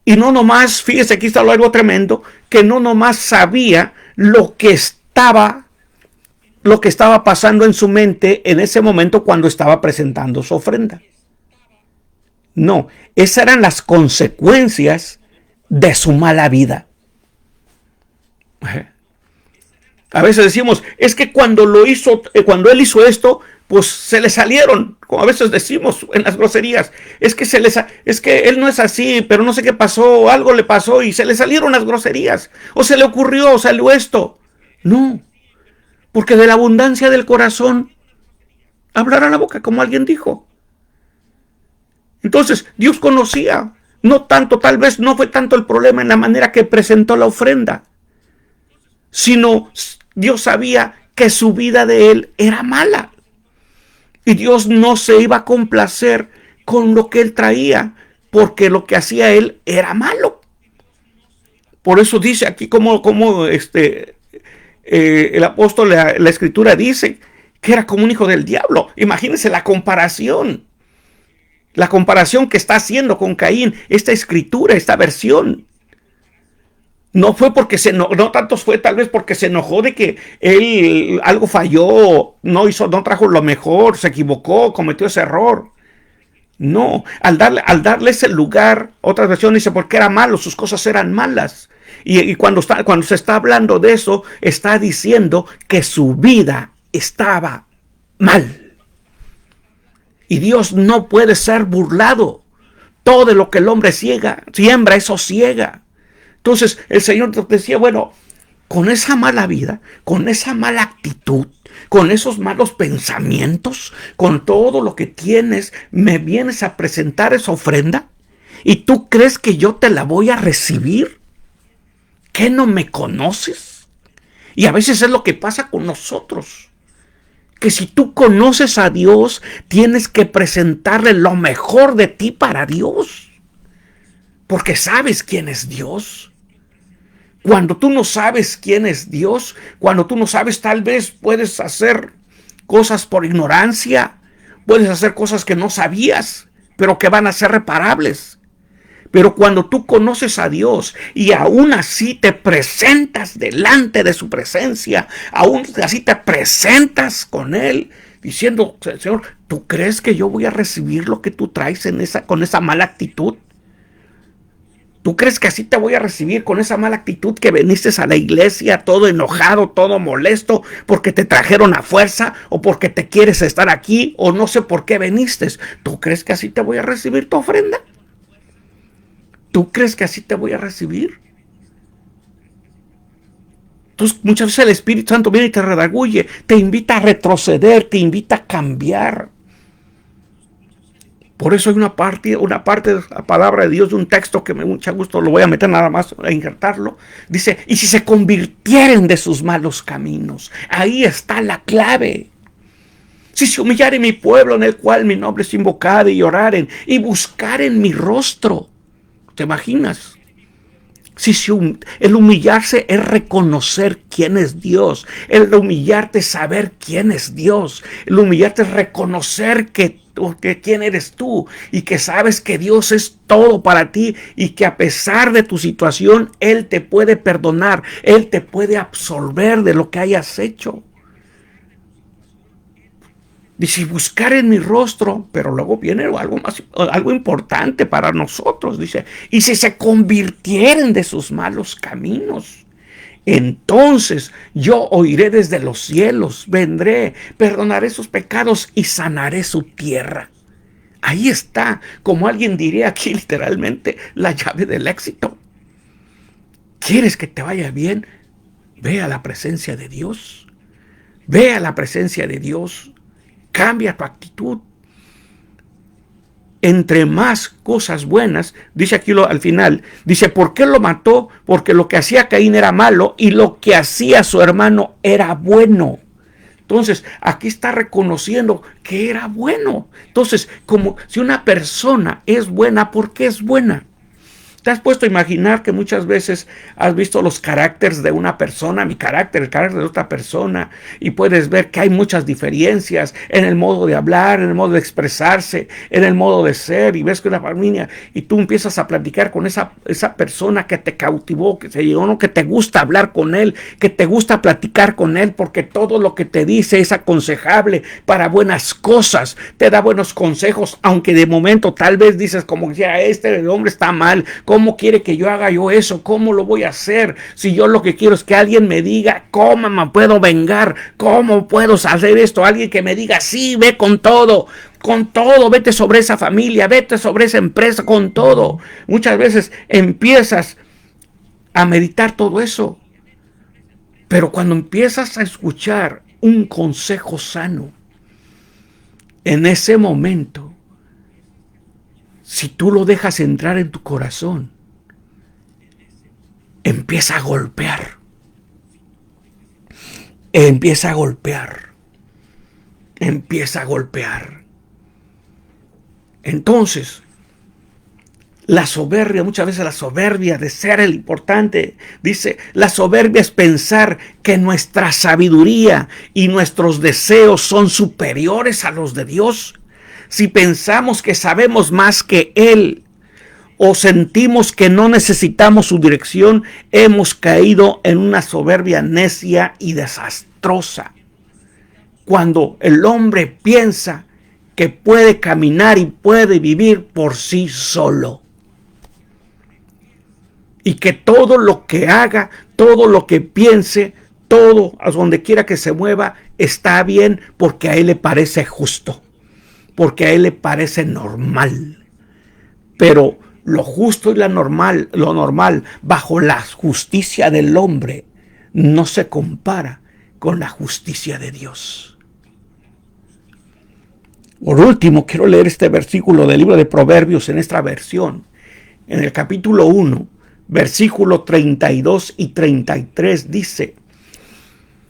Y no nomás, fíjese, aquí está algo tremendo, que no nomás sabía lo que estaba pasando en su mente en ese momento cuando estaba presentando su ofrenda. No, esas eran las consecuencias de su mala vida. A veces decimos, es que cuando él hizo esto, pues se le salieron, como a veces decimos en las groserías, es que él no es así, pero no sé qué pasó, algo le pasó y se le salieron las groserías, o se le ocurrió, o salió esto. No, porque de la abundancia del corazón hablará la boca, como alguien dijo. Entonces, Dios conocía, no tanto, tal vez no fue tanto el problema en la manera que presentó la ofrenda, sino Dios sabía que su vida de él era mala. Y Dios no se iba a complacer con lo que él traía, porque lo que hacía él era malo. Por eso dice aquí como el apóstol, la escritura dice que era como un hijo del diablo. Imagínense la comparación que está haciendo con Caín, esta escritura, esta versión. No fue porque no tanto fue tal vez porque se enojó de que él algo falló, no trajo lo mejor, se equivocó, cometió ese error. No, al darle ese lugar, otra versión dice porque era malo, sus cosas eran malas. Y cuando se está hablando de eso, está diciendo que su vida estaba mal. Y Dios no puede ser burlado. Todo lo que el hombre siembra, eso ciega. Entonces el Señor decía, bueno, con esa mala vida, con esa mala actitud, con esos malos pensamientos, con todo lo que tienes, me vienes a presentar esa ofrenda y tú crees que yo te la voy a recibir. ¿Qué, no me conoces? Y a veces es lo que pasa con nosotros, que si tú conoces a Dios, tienes que presentarle lo mejor de ti para Dios, porque sabes quién es Dios. Cuando tú no sabes quién es Dios, cuando tú no sabes, tal vez puedes hacer cosas por ignorancia, puedes hacer cosas que no sabías, pero que van a ser reparables. Pero cuando tú conoces a Dios y aún así te presentas delante de su presencia, aún así te presentas con Él, diciendo, Señor, ¿tú crees que yo voy a recibir lo que tú traes con esa mala actitud? ¿Tú crees que así te voy a recibir con esa mala actitud que viniste a la iglesia todo enojado, todo molesto, porque te trajeron a fuerza o porque te quieres estar aquí o no sé por qué viniste? ¿Tú crees que así te voy a recibir tu ofrenda? ¿Tú crees que así te voy a recibir? Entonces, muchas veces el Espíritu Santo viene y te redarguye, te invita a retroceder, te invita a cambiar. Por eso hay una parte de la palabra de Dios, de un texto que me mucho gusto lo voy a meter nada más a injertarlo. Dice, y si se convirtieren de sus malos caminos, ahí está la clave. Si se humillare mi pueblo en el cual mi nombre es invocado y oraren y buscaren mi rostro. ¿Te imaginas? El humillarse es reconocer quién es Dios. El humillarte es saber quién es Dios. El humillarte es reconocer que quién eres tú y que sabes que Dios es todo para ti y que a pesar de tu situación, Él te puede perdonar. Él te puede absolver de lo que hayas hecho. Dice, buscar en mi rostro, pero luego viene algo importante para nosotros. Dice, y si se convirtieren de sus malos caminos, entonces yo oiré desde los cielos, vendré, perdonaré sus pecados y sanaré su tierra. Ahí está, como alguien diría aquí literalmente, la llave del éxito. ¿Quieres que te vaya bien? Ve a la presencia de Dios. Ve a la presencia de Dios. Cambia tu actitud. Entre más cosas buenas, dice aquí al final, dice, ¿por qué lo mató? Porque lo que hacía Caín era malo y lo que hacía su hermano era bueno. Entonces, aquí está reconociendo que era bueno. Entonces, como si una persona es buena, ¿por qué es buena? ¿Te has puesto a imaginar que muchas veces has visto los caracteres de una persona, mi carácter, el carácter de otra persona, y puedes ver que hay muchas diferencias en el modo de hablar, en el modo de expresarse, en el modo de ser, y ves que una familia, y tú empiezas a platicar con esa persona que te cautivó, que se llegó, ¿no? Que te gusta hablar con él, que te gusta platicar con él, porque todo lo que te dice es aconsejable para buenas cosas, te da buenos consejos, aunque de momento tal vez dices como que este hombre está mal, ¿cómo quiere que yo haga yo eso? ¿Cómo lo voy a hacer? Si yo lo que quiero es que alguien me diga cómo me puedo vengar, cómo puedo hacer esto. Alguien que me diga, sí, ve con todo, vete sobre esa familia, vete sobre esa empresa, con todo. Muchas veces empiezas a meditar todo eso, pero cuando empiezas a escuchar un consejo sano, en ese momento, si tú lo dejas entrar en tu corazón, empieza a golpear. Empieza a golpear. Empieza a golpear. Entonces, la soberbia, muchas veces la soberbia de ser el importante, dice, la soberbia es pensar que nuestra sabiduría y nuestros deseos son superiores a los de Dios. Si pensamos que sabemos más que Él o sentimos que no necesitamos su dirección, hemos caído en una soberbia necia y desastrosa. Cuando el hombre piensa que puede caminar y puede vivir por sí solo. Y que todo lo que haga, todo lo que piense, todo a donde quiera que se mueva, está bien porque a él le parece justo. Porque a él le parece normal. Pero lo justo y lo normal, bajo la justicia del hombre, no se compara con la justicia de Dios. Por último, quiero leer este versículo del libro de Proverbios en esta versión. En el capítulo 1, versículos 32 y 33 dice: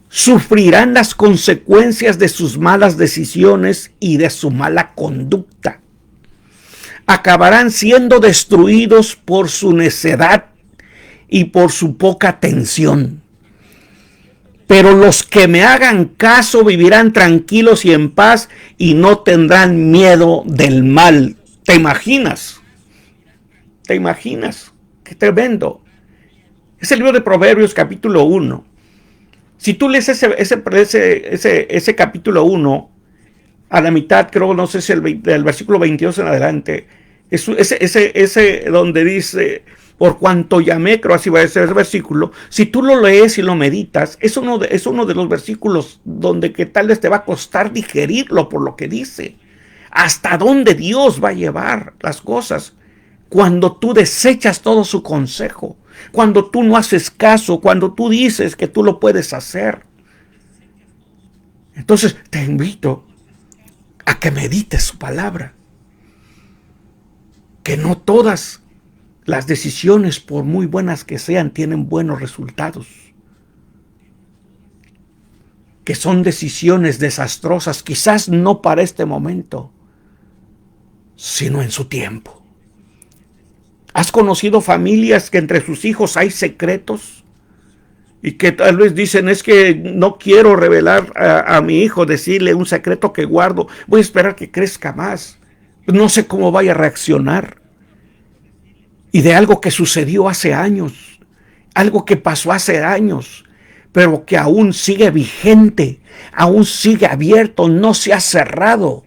sufrirán las consecuencias de sus malas decisiones y de su mala conducta. Acabarán siendo destruidos por su necedad y por su poca atención. Pero los que me hagan caso vivirán tranquilos y en paz y no tendrán miedo del mal. ¿Te imaginas? ¿Te imaginas? Qué tremendo. Es el libro de Proverbios capítulo 1. Si tú lees ese capítulo 1, a la mitad, creo, no sé si el versículo 22 en adelante, ese donde dice, Por cuanto llamé, creo así va a ser el versículo. Si tú lo lees y lo meditas, es uno de los versículos donde que tal vez te va a costar digerirlo por lo que dice. Hasta dónde Dios va a llevar las cosas cuando tú desechas todo su consejo, cuando tú no haces caso, cuando tú dices que tú lo puedes hacer. Entonces te invito a que medites su palabra. Que no todas las decisiones, por muy buenas que sean, tienen buenos resultados. Que son decisiones desastrosas, quizás no para este momento, sino en su tiempo. ¿Has conocido familias que entre sus hijos hay secretos? Y que tal vez dicen, es que no quiero revelar a mi hijo, decirle un secreto que guardo, voy a esperar que crezca más. No sé cómo vaya a reaccionar. Y de algo que sucedió hace años, algo que pasó hace años, pero que aún sigue vigente, aún sigue abierto, no se ha cerrado.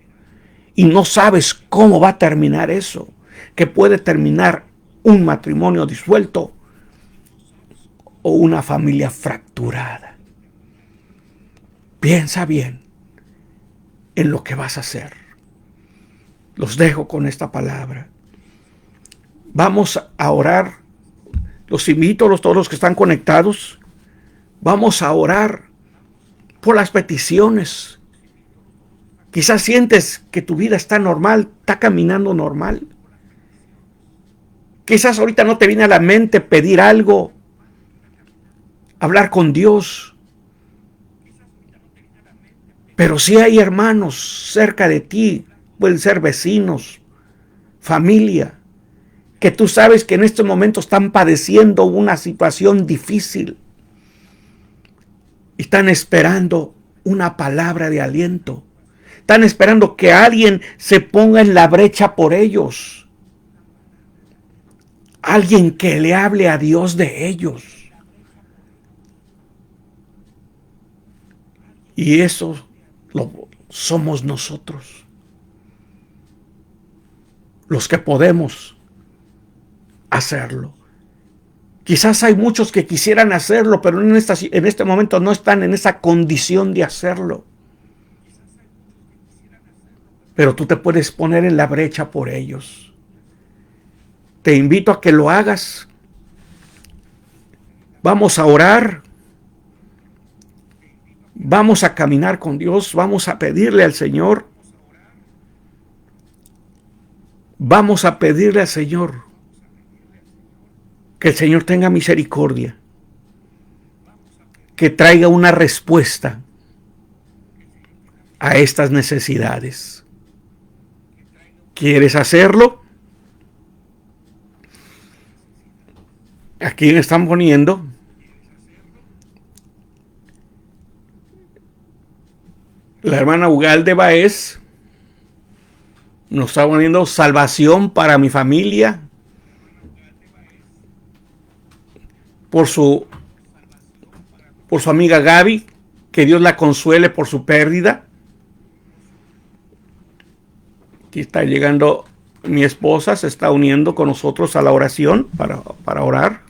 Y no sabes cómo va a terminar eso, que puede terminar un matrimonio disuelto o una familia fracturada. Piensa bien en lo que vas a hacer. Los dejo con esta palabra. Vamos a orar. Los invito a todos los que están conectados. Vamos a orar por las peticiones. Quizás sientes que tu vida está normal, está caminando normal. Quizás ahorita no te viene a la mente pedir algo, hablar con Dios. Pero si hay hermanos cerca de ti, pueden ser vecinos, familia, que tú sabes que en estos momentos están padeciendo una situación difícil y están esperando una palabra de aliento. Están esperando que alguien se ponga en la brecha por ellos. Alguien que le hable a Dios de ellos. Y eso somos nosotros. Los que podemos hacerlo. Quizás hay muchos que quisieran hacerlo, pero en este momento no están en esa condición de hacerlo. Pero tú te puedes poner en la brecha por ellos. Te invito a que lo hagas. Vamos a orar. Vamos a caminar con Dios. Vamos a pedirle al Señor. Vamos a pedirle al Señor que el Señor tenga misericordia, que traiga una respuesta a estas necesidades. ¿Quieres hacerlo? Aquí me están poniendo la hermana Ugalde Baez. Nos está poniendo salvación para mi familia. Por su amiga Gaby, que Dios la consuele por su pérdida. Aquí está llegando mi esposa, se está uniendo con nosotros a la oración para orar.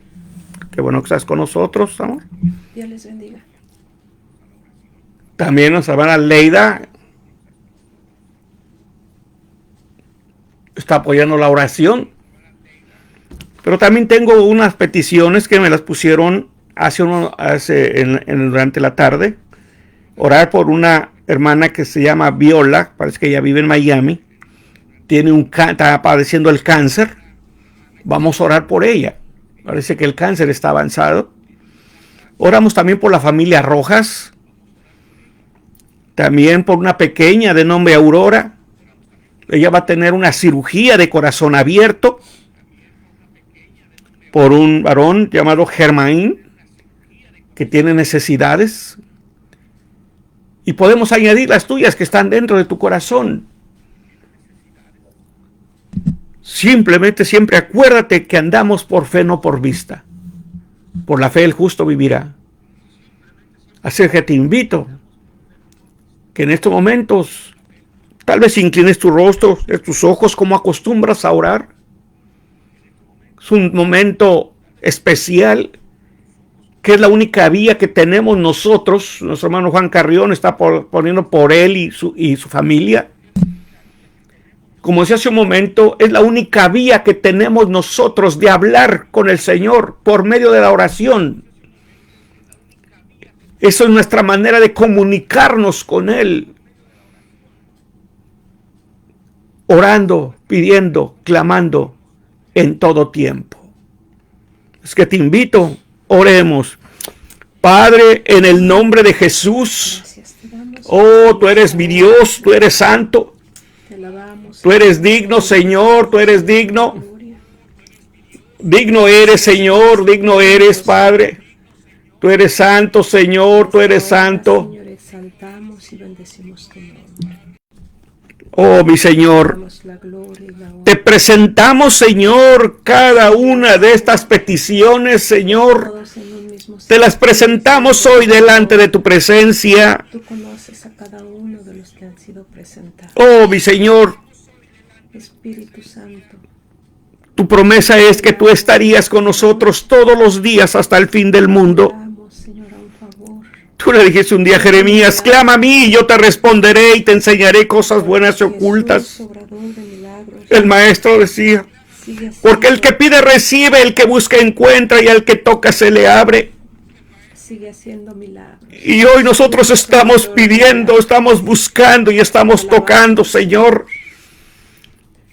Qué bueno que estás con nosotros, amor. Dios les bendiga. También nuestra hermana Leida está apoyando la oración. Pero también tengo unas peticiones que me las pusieron durante la tarde. Orar por una hermana que se llama Viola, parece que ella vive en Miami. Está padeciendo el cáncer. Vamos a orar por ella. Parece que el cáncer está avanzado. Oramos también por la familia Rojas. También por una pequeña de nombre Aurora. Ella va a tener una cirugía de corazón abierto. Por un varón llamado Germain, que tiene necesidades. Y podemos añadir las tuyas que están dentro de tu corazón. Simplemente siempre acuérdate que andamos por fe, no por vista. Por la fe el justo vivirá. Así que te invito que en estos momentos tal vez inclines tu rostro, tus ojos como acostumbras a orar. Es un momento especial, que es la única vía que tenemos nosotros. Nuestro hermano Juan Carrión está poniendo por él y su familia. Como decía hace un momento, es la única vía que tenemos nosotros de hablar con el Señor por medio de la oración. Eso es nuestra manera de comunicarnos con Él. Orando, pidiendo, clamando en todo tiempo. Es que te invito, oremos. Padre, en el nombre de Jesús, oh, tú eres mi Dios, tú eres santo. Tú eres digno, Señor, tú eres digno. Digno eres, Señor, digno eres, Padre. Tú eres santo, Señor, tú eres santo. Oh, mi Señor, te presentamos, Señor, cada una de estas peticiones, Señor. Te las presentamos hoy delante de tu presencia. Tú conoces a cada uno de los que han sido presentados. Oh, mi Señor, Espíritu Santo, tu promesa es que tú estarías con nosotros todos los días hasta el fin del mundo. Señor, a un favor. Tú le dijiste un día a Jeremías, clama a mí y yo te responderé y te enseñaré cosas buenas y ocultas. El maestro decía, porque el que pide recibe, el que busca encuentra y al que toca se le abre. Sigue haciendo milagros. Y hoy nosotros estamos pidiendo, estamos buscando y estamos tocando, Señor.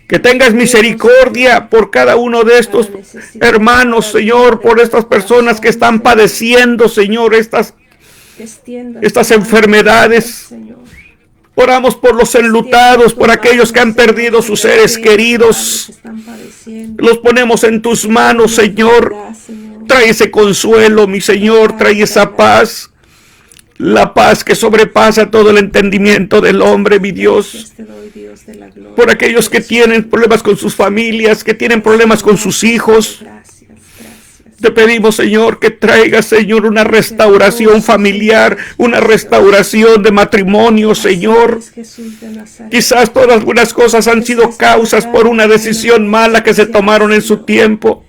Que tengas misericordia por cada uno de estos hermanos, Señor, por estas personas que están padeciendo, Señor, estas enfermedades. Oramos por los enlutados, por aquellos que han perdido sus seres queridos. Los ponemos en tus manos, Señor. Trae ese consuelo, mi Señor, trae esa paz. La paz que sobrepasa todo el entendimiento del hombre, mi Dios. Por aquellos que tienen problemas con sus familias, que tienen problemas con sus hijos. Te pedimos, Señor, que traigas, Señor, una restauración familiar, una restauración de matrimonio, Señor. Quizás todas algunas cosas han sido causas por una decisión mala que se tomaron en su tiempo.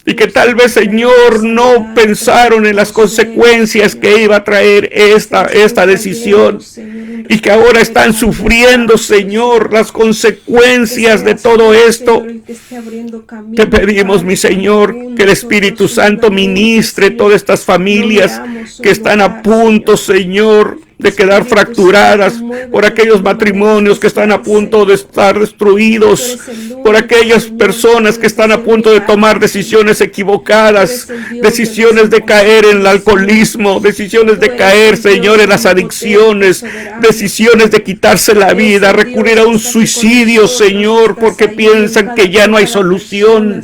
Y que tal vez, Señor, no pensaron en las consecuencias que iba a traer esta decisión. Y que ahora están sufriendo, Señor, las consecuencias de todo esto. Te pedimos, mi Señor, que el Espíritu Santo ministre todas estas familias que están a punto, Señor, de quedar fracturadas, por aquellos matrimonios que están a punto de estar destruidos, por aquellas personas que están a punto de tomar decisiones equivocadas, decisiones de caer en el alcoholismo, decisiones de caer, Señor, en las adicciones, decisiones de quitarse la vida, recurrir a un suicidio, Señor, porque piensan que ya no hay solución.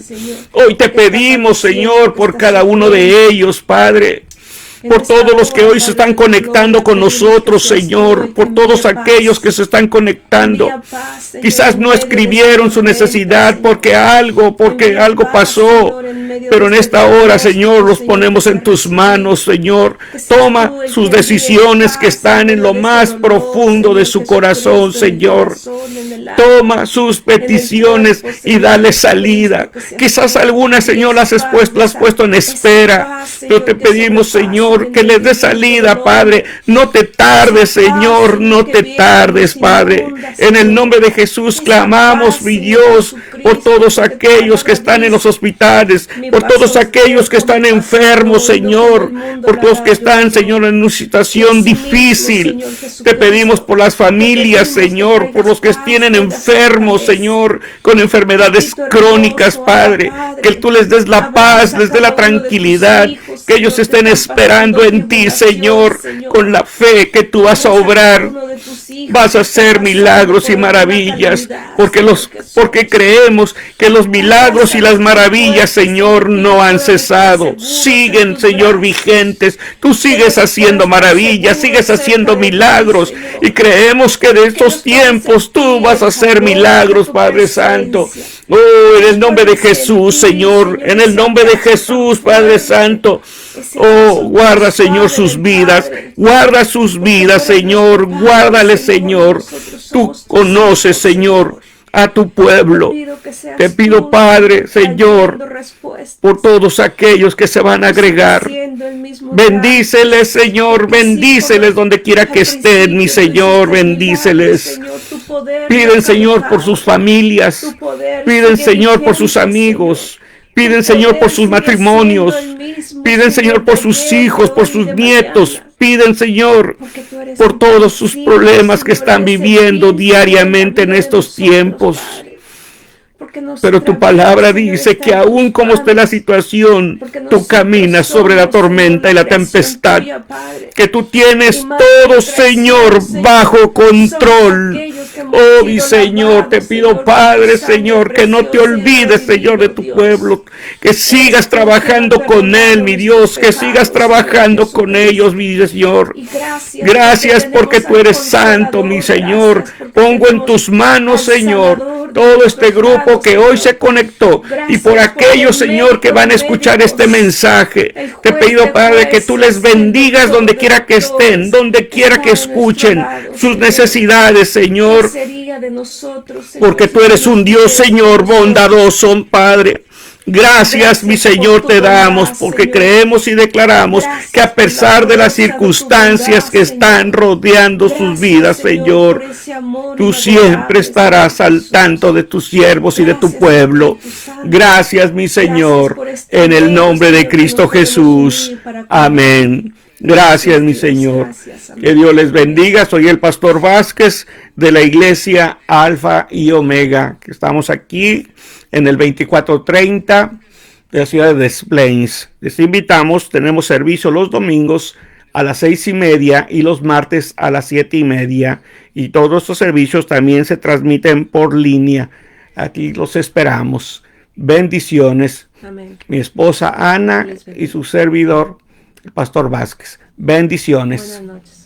Hoy te pedimos, Señor, por cada uno de ellos, Padre. Por todos los que hoy se están conectando con nosotros, Señor, por todos aquellos que se están conectando. Quizás no escribieron su necesidad porque algo pasó, pero en esta hora, Señor, los ponemos en tus manos, Señor. Toma sus decisiones que están en lo más profundo de su corazón, Señor. Toma sus peticiones y dale salida. Quizás algunas, Señor, las has puesto en espera, pero te pedimos, Señor, que les dé salida, Padre. No te tardes, Señor, no te tardes, Padre. En el nombre de Jesús clamamos, mi Dios, por todos aquellos que están en los hospitales, por todos aquellos que están enfermos, Señor, por todos que están, Señor, en una situación difícil. Te pedimos por las familias, Señor, por los que tienen enfermos, Señor, con enfermedades crónicas, Padre, que tú les des la paz, les des la tranquilidad, que ellos estén esperando en ti, Señor, con la fe que tú vas a obrar. Vas a hacer milagros y maravillas, porque creemos que los milagros y las maravillas, Señor, no han cesado. Siguen, Señor, vigentes. Tú sigues haciendo maravillas, sigues haciendo milagros, y creemos que de estos tiempos tú vas a hacer milagros, Padre Santo. Oh, en el nombre de Jesús, Señor, en el nombre de Jesús, Padre Santo. Oh, guarda, Señor, sus vidas, Señor, guárdales, Señor. Tú conoces, Señor, a tu pueblo. Te pido, Padre, Señor, por todos aquellos que se van a agregar. Bendíceles, Señor, bendíceles donde quiera que estén, mi Señor, bendíceles. Piden, Señor, por sus familias. Piden, Señor, por sus amigos. Piden, Señor, por sus matrimonios. Piden, Señor, por sus hijos, por sus nietos. Piden, Señor, por todos sus problemas que están viviendo diariamente en estos tiempos. Pero tu palabra dice que aún como esté la situación, tú caminas sobre la tormenta y la tempestad, que tú tienes todo, Señor, bajo control. Oh, mi Señor, te pido, Padre, Señor, que no te olvides, Señor, de tu pueblo, que sigas trabajando con él, mi Dios, que sigas trabajando con ellos, mi Señor. Gracias porque tú eres santo, mi Señor. Pongo en tus manos, Señor, todo este grupo que hoy se conectó y por aquellos, Señor, que van a escuchar este mensaje. Te pido, Padre, que tú les bendigas donde quiera que estén, donde quiera que escuchen sus necesidades, Señor, porque tú eres un Dios, Señor, bondadoso, Padre. Gracias, mi Señor, te damos, porque creemos y declaramos que a pesar de las circunstancias que están rodeando sus vidas, Señor, tú siempre estarás al tanto de tus siervos y de tu pueblo. Gracias, mi Señor, en el nombre de Cristo Jesús. Amén. Gracias, mi Señor. Que Dios les bendiga. Soy el Pastor Vázquez de la Iglesia Alfa y Omega, que estamos aquí en el 2430 de la ciudad de Des Plaines. Les invitamos, tenemos servicio los domingos a las 6:30 y los martes a las 7:30. Y todos estos servicios también se transmiten por línea. Aquí los esperamos. Bendiciones. Amén. Mi esposa Ana y su servidor, el Pastor Vázquez. Bendiciones. Buenas noches.